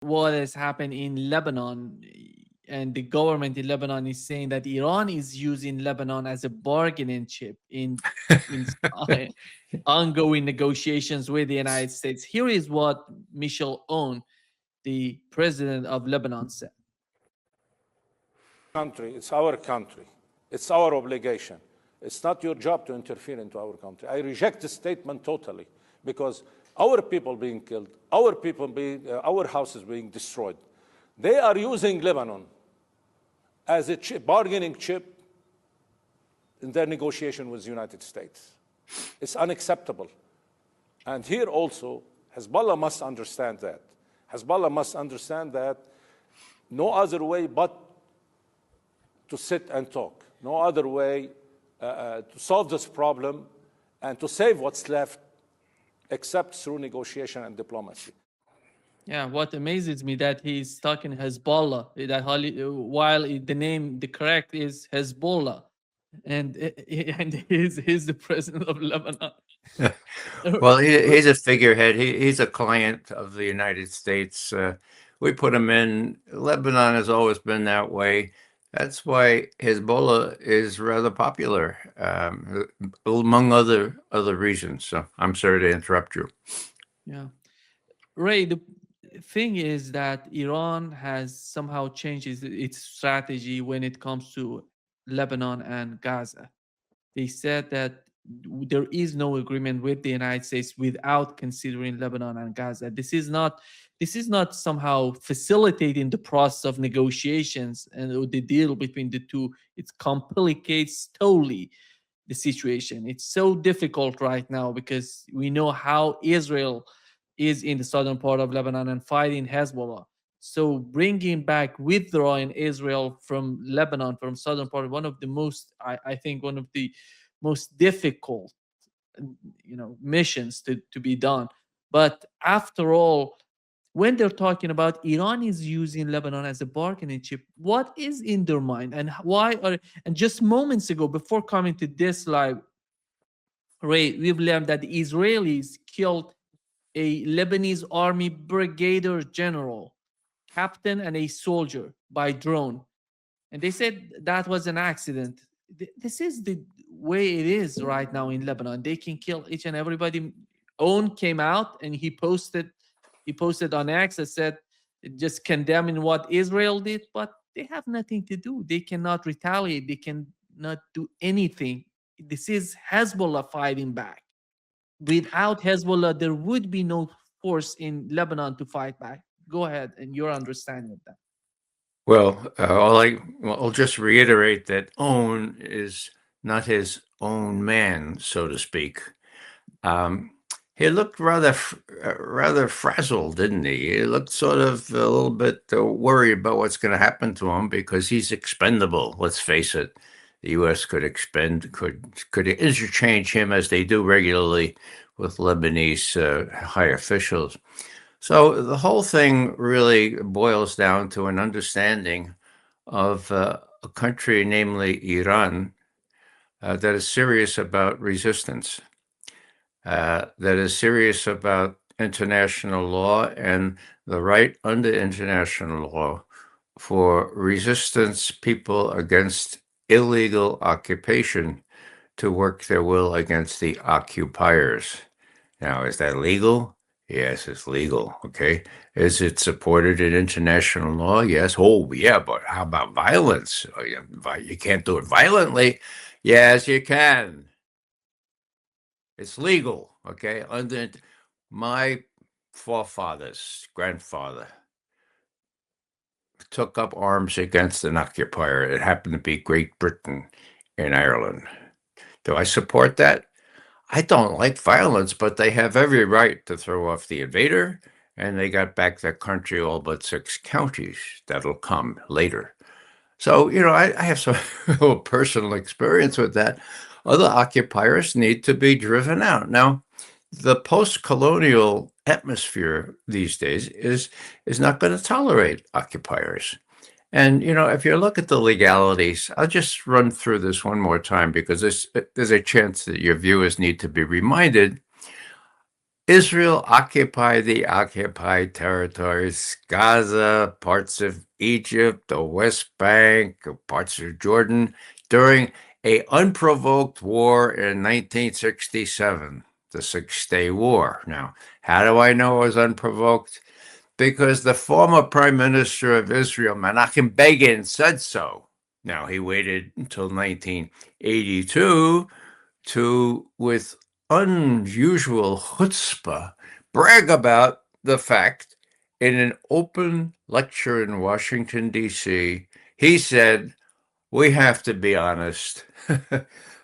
what has happened in Lebanon, and the government in Lebanon is saying that Iran is using Lebanon as a bargaining chip in ongoing negotiations with the United States. Here is what Michel Aoun, the president of Lebanon, said. Country, it's our country. It's our obligation. It's not your job to interfere into our country. I reject this statement totally because our people being killed, our houses being destroyed. They are using Lebanon as a bargaining chip in their negotiation with the United States. It's unacceptable. And here also, Hezbollah must understand that. Hezbollah must understand that no other way but to sit and talk, no other way to solve this problem and to save what's left except through negotiation and diplomacy. Yeah, what amazes me that he's talking Hezbollah, that while the name, the correct is Hezbollah, and he's the president of Lebanon. Well, he's a figurehead. He's a client of the United States. We put him in. Lebanon has always been that way. That's why Hezbollah is rather popular, among other reasons. So I'm sorry to interrupt you. Yeah, Ray, the thing is that Iran has somehow changed its strategy when it comes to Lebanon and Gaza. They said that there is no agreement with the United States without considering Lebanon and Gaza. This is not somehow facilitating the process of negotiations and the deal between the two. It complicates totally the situation. It's so difficult right now because we know how Israel is in the southern part of Lebanon and fighting Hezbollah. So bringing back withdrawing Israel from Lebanon, from southern part, one of the most, I think, one of the most difficult, missions to be done. But after all, when they're talking about Iran is using Lebanon as a bargaining chip, what is in their mind and why are, and just moments ago, before coming to this live, Ray, we've learned that the Israelis killed a Lebanese army brigadier general, captain, and a soldier by drone. And they said that was an accident. This is the way it is right now in Lebanon. They can kill each and everybody. Own came out and he posted on X and said just condemning what Israel did, but they have nothing to do. They cannot retaliate. They cannot do anything. This is Hezbollah fighting back. Without Hezbollah, there would be no force in Lebanon to fight back. Go ahead and your understanding of that. Well, I'll just reiterate that Own is not his own man, so to speak. He looked rather frazzled, didn't he? He looked sort of a little bit worried about what's going to happen to him because he's expendable. Let's face it, the U.S. could interchange him as they do regularly with Lebanese high officials. So the whole thing really boils down to an understanding of a country, namely Iran, that is serious about resistance, that is serious about international law and the right under international law for resistance people against illegal occupation to work their will against the occupiers. Now, is that legal? Yes, it's legal. Okay. Is it supported in international law? Yes. Oh, yeah. But how about violence? Oh, yeah, you can't do it violently. Yes, you can. It's legal. Okay. Under my forefathers, grandfather took up arms against an occupier. It happened to be Great Britain in Ireland. Do I support that? I don't like violence, but they have every right to throw off the invader, and they got back their country, all but 6 counties. That'll come later. So, I have some little personal experience with that. Other occupiers need to be driven out. Now, the post-colonial atmosphere these days is not going to tolerate occupiers. And, if you look at the legalities, I'll just run through this one more time because there's a chance that your viewers need to be reminded. Israel occupied the occupied territories, Gaza, parts of Egypt, the West Bank, parts of Jordan, during a unprovoked war in 1967, the Six-Day War. Now, how do I know it was unprovoked? Because the former Prime Minister of Israel, Menachem Begin, said so. Now, he waited until 1982 to, with unusual chutzpah, brag about the fact in an open lecture in Washington, D.C. He said, we have to be honest.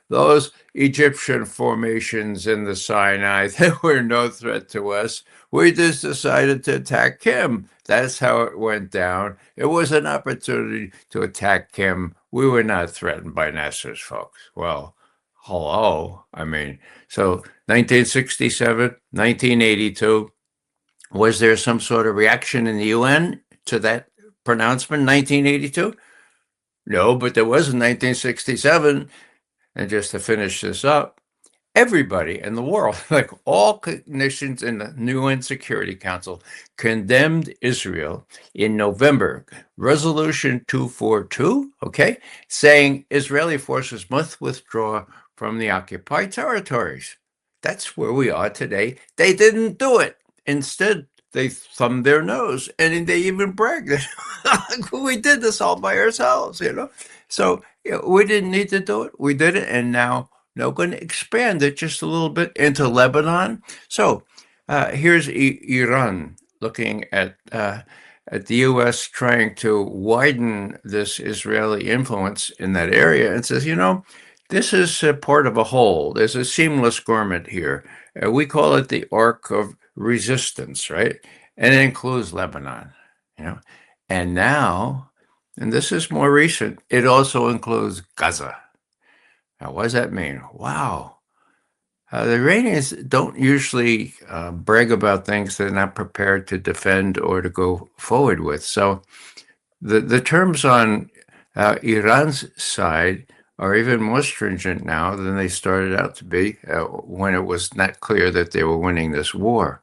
Those Egyptian formations in the Sinai, they were no threat to us. We just decided to attack him. That's how it went down. It was an opportunity to attack him. We were not threatened by Nasser's folks. Well, hello. I mean, so 1967, 1982, was there some sort of reaction in the UN to that pronouncement, 1982? No, but there was in 1967. And just to finish this up, everybody in the world, like all nations in the UN Security Council, condemned Israel in November. Resolution 242, okay, saying Israeli forces must withdraw from the occupied territories. That's where we are today. They didn't do it. Instead, they thumbed their nose and they even bragged that we did this all by ourselves, you know? So we didn't need to do it. We did it. And now we're going to expand it just a little bit into Lebanon. So here's Iran looking at the U.S. trying to widen this Israeli influence in that area and says, you know, this is a part of a whole. There's a seamless garment here. We call it the Arc of Resistance, right? And it includes Lebanon, you know. And now, and this is more recent, it also includes Gaza. Now, what does that mean? Wow. The Iranians don't usually brag about things they're not prepared to defend or to go forward with. So the terms on Iran's side are even more stringent now than they started out to be when it was not clear that they were winning this war.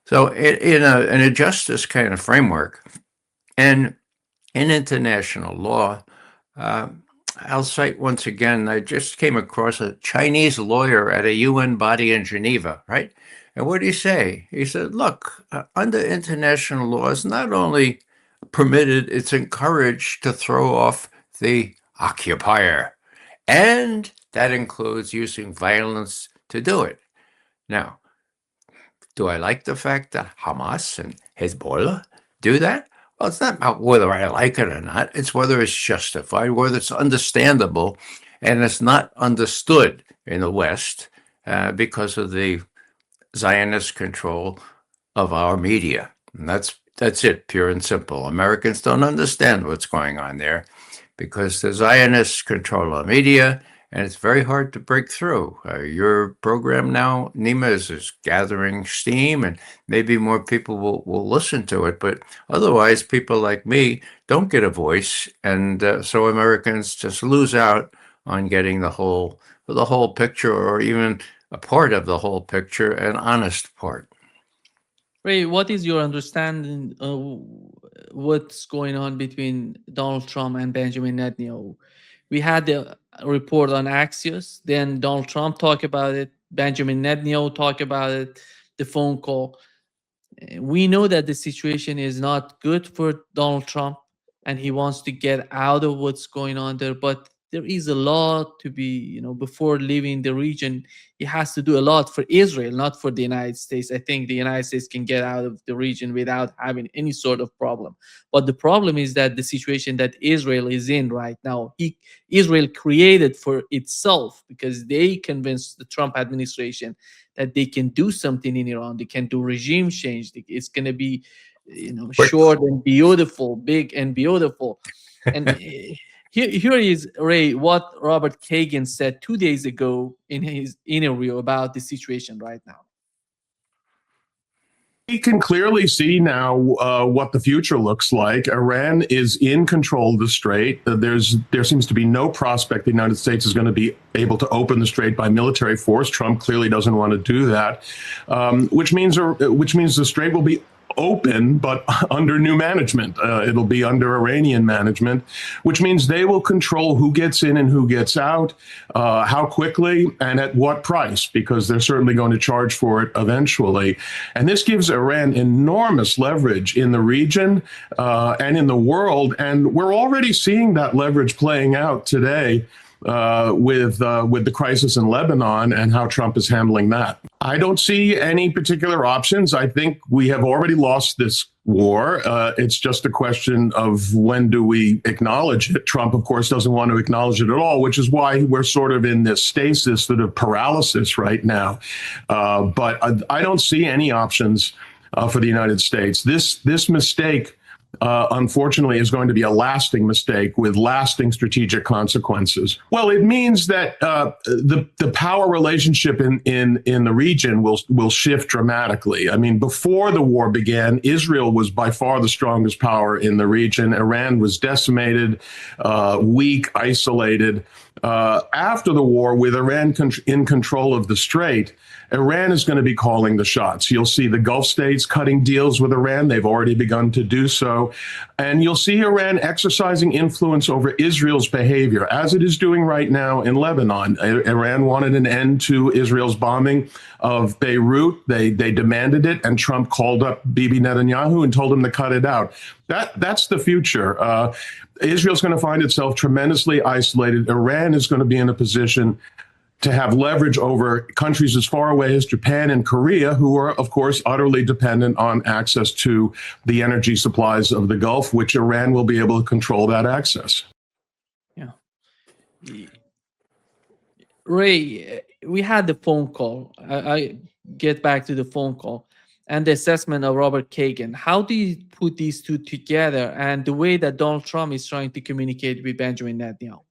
So in a justice kind of framework and in international law, I'll cite once again, I just came across a Chinese lawyer at a UN body in Geneva, right? And what did he say? He said, look, under international law, it's not only permitted, it's encouraged to throw off the occupier. And that includes using violence to do it. Now, do I like the fact that Hamas and Hezbollah do that? Well, it's not about whether I like it or not. It's whether it's justified, whether it's understandable, and it's not understood in the West because of the Zionist control of our media. And that's it, pure and simple. Americans don't understand what's going on there because the Zionists control our media, and it's very hard to break through. Your program now, Nima, is gathering steam, and maybe more people will listen to it. But otherwise, people like me don't get a voice, and so Americans just lose out on getting the whole picture, or even a part of the whole picture, an honest part. Ray, what is your understanding of what's going on between Donald Trump and Benjamin Netanyahu? We had the report on Axios, then Donald Trump talked about it, Benjamin Netanyahu talked about it, the phone call. We know that the situation is not good for Donald Trump and he wants to get out of what's going on there, but there is a lot to be, before leaving the region, he has to do a lot for Israel, not for the United States. I think the United States can get out of the region without having any sort of problem. But the problem is that the situation that Israel is in right now, Israel created for itself because they convinced the Trump administration that they can do something in Iran. They can do regime change. It's going to be, short and beautiful, big and beautiful. And here is, Ray, what Robert Kagan said 2 days ago in his interview about the situation right now. We can clearly see now what the future looks like. Iran is in control of the strait. There seems to be no prospect the United States is going to be able to open the strait by military force. Trump clearly doesn't want to do that, which means the strait will be open, but under new management. It'll be under Iranian management, which means they will control who gets in and who gets out, how quickly, and at what price, because they're certainly going to charge for it eventually. And this gives Iran enormous leverage in the region and in the world. And we're already seeing that leverage playing out today with the crisis in Lebanon and how Trump is handling that. I don't see any particular options. I think we have already lost this war. It's just a question of when do we acknowledge it. Trump, of course, doesn't want to acknowledge it at all, which is why we're sort of in this stasis, sort of paralysis right now. But I don't see any options for the United States. This mistake, unfortunately, is going to be a lasting mistake with lasting strategic consequences. Well, it means that the power relationship in the region will shift dramatically. I mean, before the war began, Israel was by far the strongest power in the region. Iran was decimated, weak, isolated. After the war, with Iran in control of the strait, Iran is going to be calling the shots. You'll see the Gulf states cutting deals with Iran. They've already begun to do so. And you'll see Iran exercising influence over Israel's behavior, as it is doing right now in Lebanon. Iran wanted an end to Israel's bombing of Beirut. They demanded it, and Trump called up Bibi Netanyahu and told him to cut it out. That's the future. Israel's going to find itself tremendously isolated. Iran is going to be in a position to have leverage over countries as far away as Japan and Korea, who are, of course, utterly dependent on access to the energy supplies of the Gulf, which Iran will be able to control that access. Yeah. Ray, we had the phone call. I get back to the phone call and the assessment of Robert Kagan. How do you put these two together and the way that Donald Trump is trying to communicate with Benjamin Netanyahu?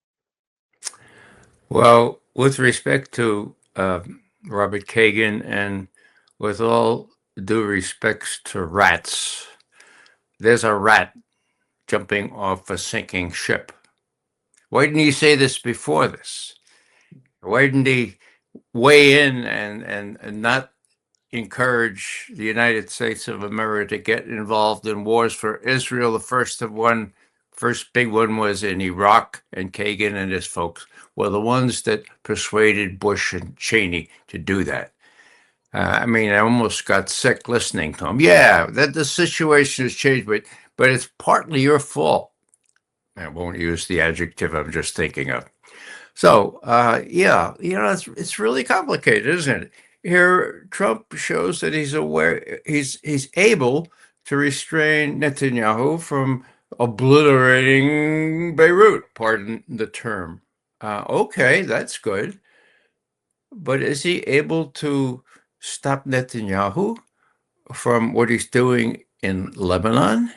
Well, with respect to Robert Kagan, and with all due respects to rats, there's a rat jumping off a sinking ship. Why didn't he say this before this? Why didn't he weigh in and not encourage the United States of America to get involved in wars for Israel? The first big one was in Iraq, and Kagan and his folks were the ones that persuaded Bush and Cheney to do that. I mean, I almost got sick listening to him. Yeah, that the situation has changed, but it's partly your fault. I won't use the adjective I'm just thinking of. So, yeah, it's really complicated, isn't it? Here, Trump shows that he's aware, he's able to restrain Netanyahu from obliterating Beirut, pardon the term. Okay, that's good. But is he able to stop Netanyahu from what he's doing in Lebanon?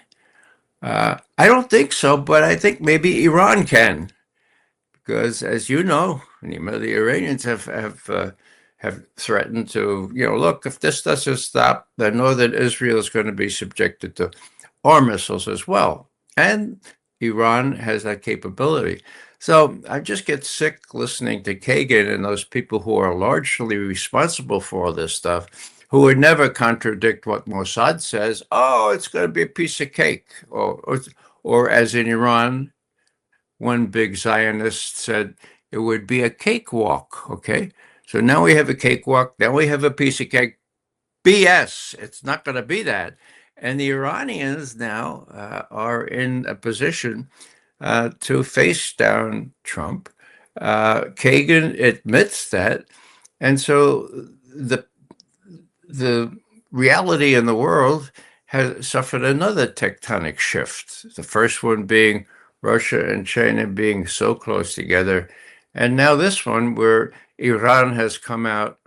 I don't think so, but I think maybe Iran can. Because, as you know, the Iranians have threatened to, look, if this doesn't stop, then northern Israel is going to be subjected to our missiles as well. And Iran has that capability. So I just get sick listening to Kagan and those people who are largely responsible for all this stuff, who would never contradict what Mossad says. Oh, it's going to be a piece of cake. Or as in Iran, one big Zionist said it would be a cakewalk. Okay, so now we have a cakewalk. Now we have a piece of cake. BS. It's not going to be that. And the Iranians now are in a position to face down Trump. Kagan admits that, and so the reality in the world has suffered another tectonic shift. The first one being Russia and China being so close together. And now this one where Iran has come out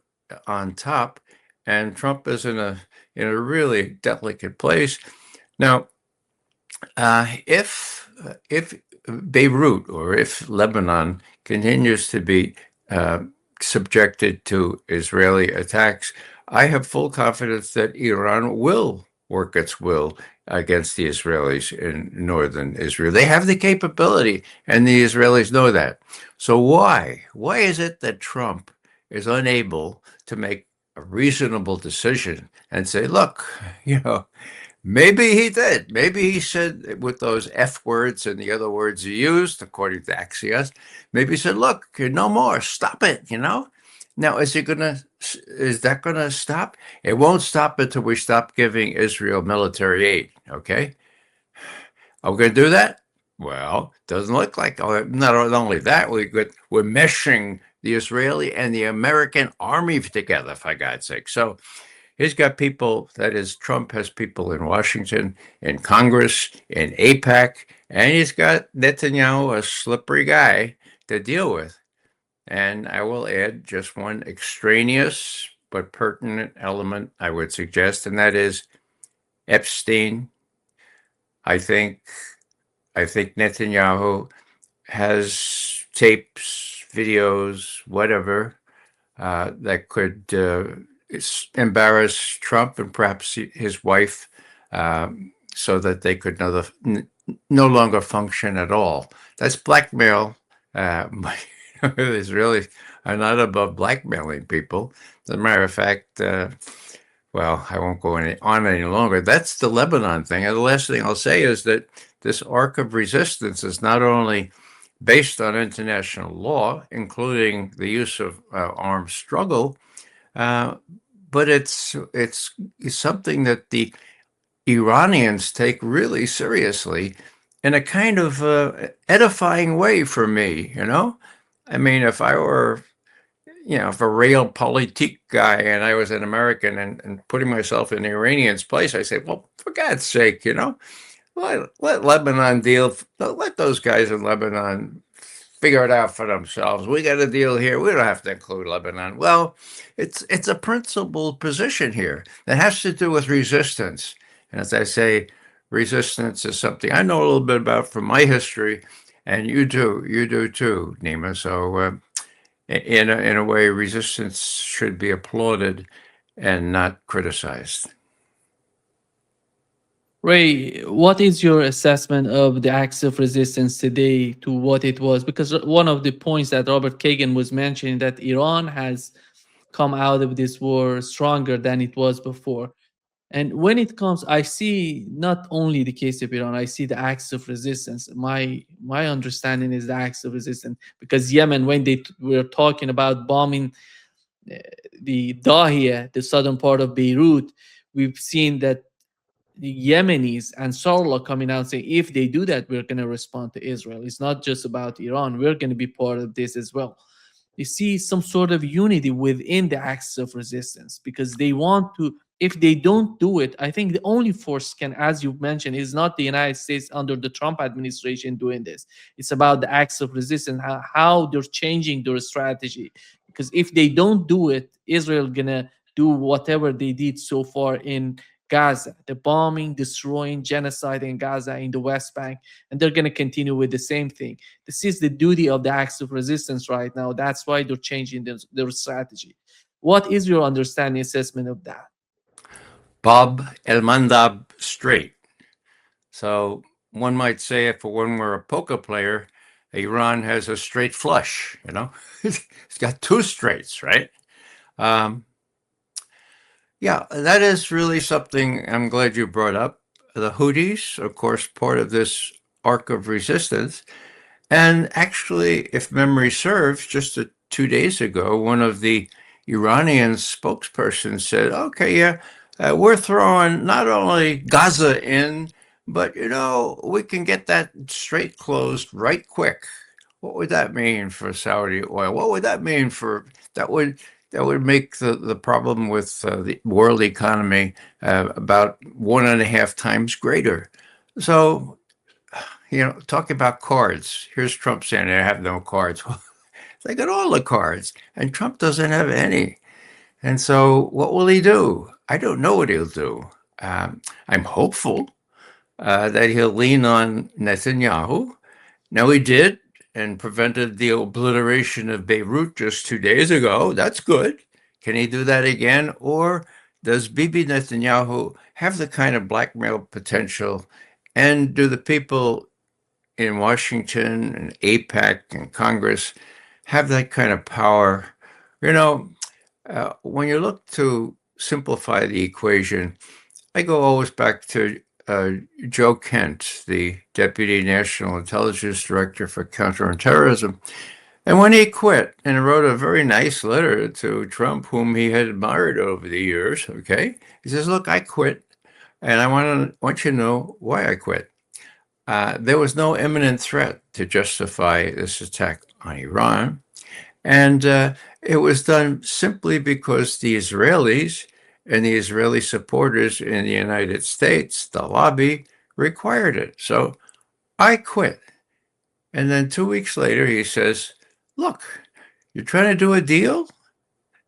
on top and Trump is in a really delicate place. Now, if Beirut or if Lebanon continues to be subjected to Israeli attacks, I have full confidence that Iran will work its will against the Israelis in northern Israel. They have the capability, and the Israelis know that. So why? Why is it that Trump is unable to make a reasonable decision and say, look, you know, maybe he did. Maybe he said with those F words and the other words he used, according to Axios, maybe he said, look, no more, stop it, you know? Now, is that gonna stop? It won't stop until we stop giving Israel military aid, okay? Are we gonna do that? Well, doesn't look like. Not only that, we're meshing the Israeli and the American army together, for God's sake. So he's got people, that is, Trump has people in Washington, in Congress, in APAC, and he's got Netanyahu, a slippery guy, to deal with. And I will add just one extraneous but pertinent element I would suggest, and that is Epstein. I think Netanyahu has tapes, videos, whatever, that could embarrass Trump and perhaps his wife, so that they could no longer function at all. That's blackmail. The Israelis are not above blackmailing people. As a matter of fact, well, I won't go on any longer. That's the Lebanon thing. And the last thing I'll say is that this arc of resistance is not only based on international law, including the use of armed struggle, but it's something that the Iranians take really seriously in a kind of edifying way for me, you know? I mean, if I were, if a realpolitik guy and I was an American and putting myself in the Iranians' place, I say, well, for God's sake, let Lebanon deal. Let those guys in Lebanon figure it out for themselves. We got a deal here. We don't have to include Lebanon. Well, it's a principled position here that has to do with resistance. And as I say, resistance is something I know a little bit about from my history, and you do too, Nima. So in a way, resistance should be applauded and not criticized. Ray, what is your assessment of the acts of resistance today to what it was? Because one of the points that Robert Kagan was mentioning, that Iran has come out of this war stronger than it was before. And when it comes, I see not only the case of Iran, I see the acts of resistance. My understanding is the acts of resistance, because Yemen, when they were talking about bombing the Dahia, the southern part of Beirut, we've seen that the Yemenis and Sarla coming out saying, if they do that, we're going to respond to Israel. It's not just about Iran. We're going to be part of this as well. You see some sort of unity within the axis of resistance, because they want to, if they don't do it, I think the only force can, as you mentioned, is not the United States under the Trump administration doing this. It's about the axis of resistance, how they're changing their strategy. Because if they don't do it, Israel gonna do whatever they did so far in Gaza, the bombing, destroying, genocide in Gaza, in the West Bank, and they're going to continue with the same thing. This is the duty of the acts of resistance right now. That's why they're changing their strategy. What is your understanding, assessment of that? Bob El Mandab Strait. So one might say, if one were a poker player, Iran has a straight flush, it's got two straights, right? Yeah, that is really something I'm glad you brought up. The Houthis, of course, part of this arc of resistance. And actually, if memory serves, just 2 days ago, one of the Iranian spokespersons said, okay, yeah, we're throwing not only Gaza in, but, we can get that strait closed right quick. What would that mean for Saudi oil? What would that mean for that would make the problem with the world economy about 1.5 times greater. So, talk about cards. Here's Trump saying they have no cards. They got all the cards, and Trump doesn't have any. And so what will he do? I don't know what he'll do. I'm hopeful that he'll lean on Netanyahu. Now, he did, and prevented the obliteration of Beirut just 2 days ago. That's good. Can he do that again? Or does Bibi Netanyahu have the kind of blackmail potential? And do the people in Washington and APAC and Congress have that kind of power? You know, when you look to simplify the equation, I go always back to Joe Kent, the Deputy National Intelligence Director for Counterterrorism. And when he quit and wrote a very nice letter to Trump, whom he had admired over the years, okay, he says, look, I quit, and I want you to know why I quit. There was no imminent threat to justify this attack on Iran. And it was done simply because the Israelis and the Israeli supporters in the United States, the lobby, required it. So I quit. And then 2 weeks later, he says, look, you're trying to do a deal?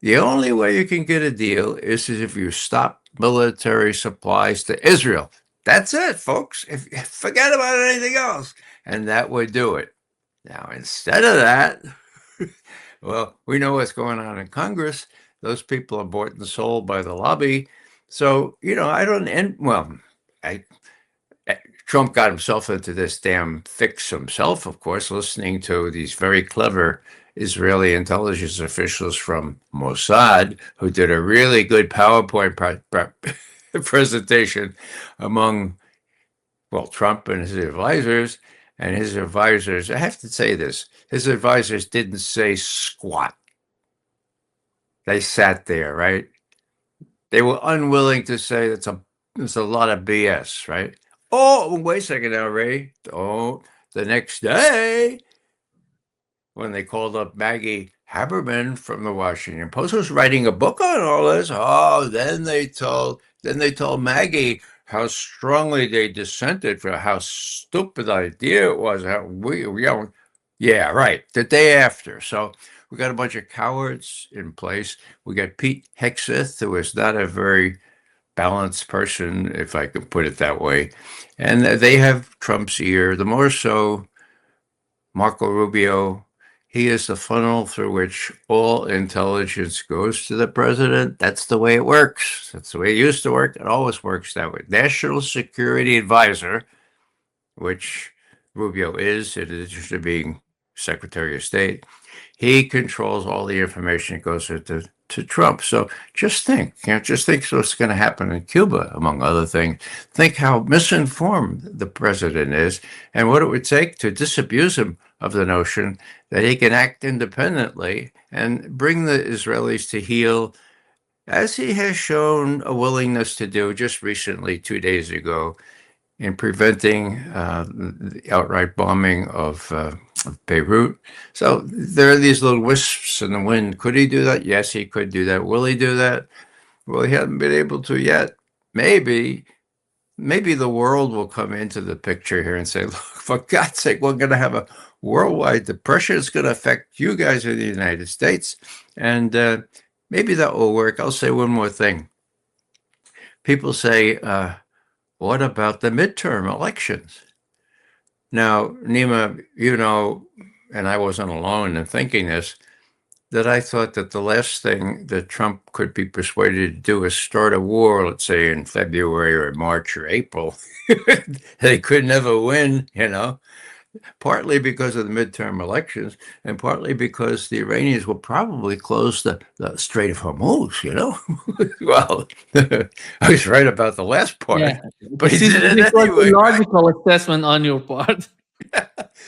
The only way you can get a deal is if you stop military supplies to Israel. That's it, folks. Forget about anything else. And that would do it. Now, instead of that, well, we know what's going on in Congress. Those people are bought and sold by the lobby. So, I don't end, well, Trump got himself into this damn fix himself, of course, listening to these very clever Israeli intelligence officials from Mossad who did a really good PowerPoint presentation among, well, Trump and his advisors. And his advisors, I have to say this, his advisors didn't say squat. They sat there, right? They were unwilling to say there's a lot of BS, right? Oh, wait a second now, Ray. Oh, the next day, when they called up Maggie Haberman from the Washington Post, who's writing a book on all this, then they told Maggie how strongly they dissented for how stupid idea it was. Yeah, right. The day after. So we got a bunch of cowards in place. We got Pete Hegseth, who is not a very balanced person, if I could put it that way. And they have Trump's ear. The more so, Marco Rubio, he is the funnel through which all intelligence goes to the president. That's the way it works. That's the way it used to work. It always works that way. National Security Advisor, which Rubio is, in addition to being Secretary of State, he controls all the information that goes to Trump. So just think what's going to happen in Cuba, among other things. Think how misinformed the president is and what it would take to disabuse him of the notion that he can act independently and bring the Israelis to heel, as he has shown a willingness to do just recently, 2 days ago, in preventing the outright bombing of Beirut. So there are these little wisps in the wind. Could he do that? Yes, he could do that. Will he do that? Well, he hasn't been able to yet. Maybe the world will come into the picture here and say, look, for God's sake, we're going to have a worldwide depression. It's going to affect you guys in the United States. And maybe that will work. I'll say one more thing. People say, what about the midterm elections? Now, Nima, and I wasn't alone in thinking this, that I thought that the last thing that Trump could be persuaded to do is start a war, let's say in February or March or April. They could never win, partly because of the midterm elections and partly because the Iranians will probably close the Strait of Hormuz, Well, I was right about the last part, Yeah, but he this did it was anyway. a logical assessment on your part.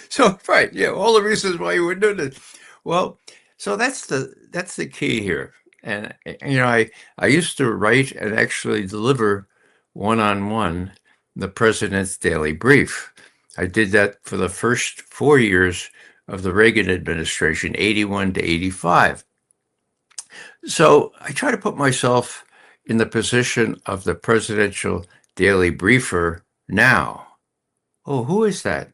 So, right, yeah, all the reasons why you would do this. Well, so that's the key here. And, I used to write and actually deliver one-on-one the president's daily brief. I did that for the first 4 years of the Reagan administration, 81 to 85. So I try to put myself in the position of the presidential daily briefer now. Oh, who is that?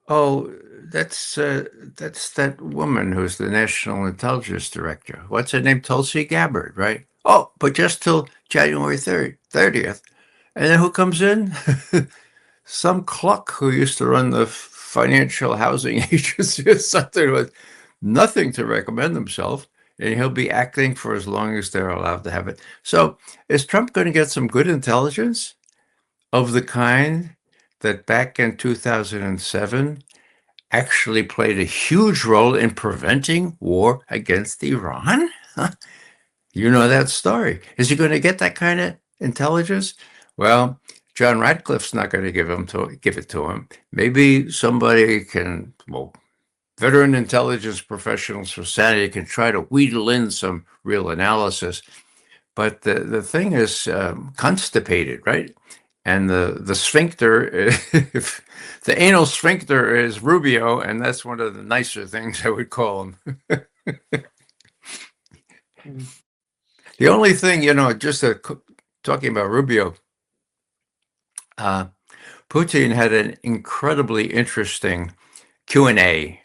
Oh, that's that woman who's the National Intelligence Director. What's her name? Tulsi Gabbard, right? Oh, but just till January 30th. And then who comes in? Some cluck who used to run the financial housing agency or something with nothing to recommend himself and he'll be acting for as long as they're allowed to have it. So is Trump going to get some good intelligence of the kind that back in 2007 actually played a huge role in preventing war against Iran? Huh? You know that story. Is he going to get that kind of intelligence? Well, John Radcliffe's not going to give it to him. Maybe somebody can, well, veteran intelligence professionals for sanity can try to wheedle in some real analysis. But the thing is constipated, right? And the sphincter, if the anal sphincter is Rubio, and that's one of the nicer things I would call him. The only thing, just talking about Rubio, Putin had an incredibly interesting Q&A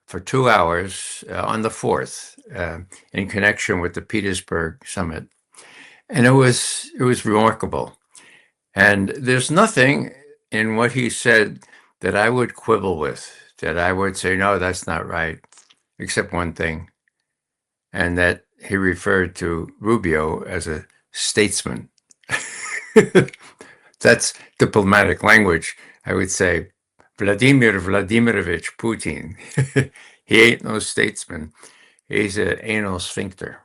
for 2 hours on the 4th in connection with the Petersburg summit. And it was remarkable. And there's nothing in what he said that I would quibble with, that I would say, no, that's not right, except one thing. And that he referred to Rubio as a statesman. That's diplomatic language. I would say, Vladimir Vladimirovich Putin. He ain't no statesman. He's an anal sphincter.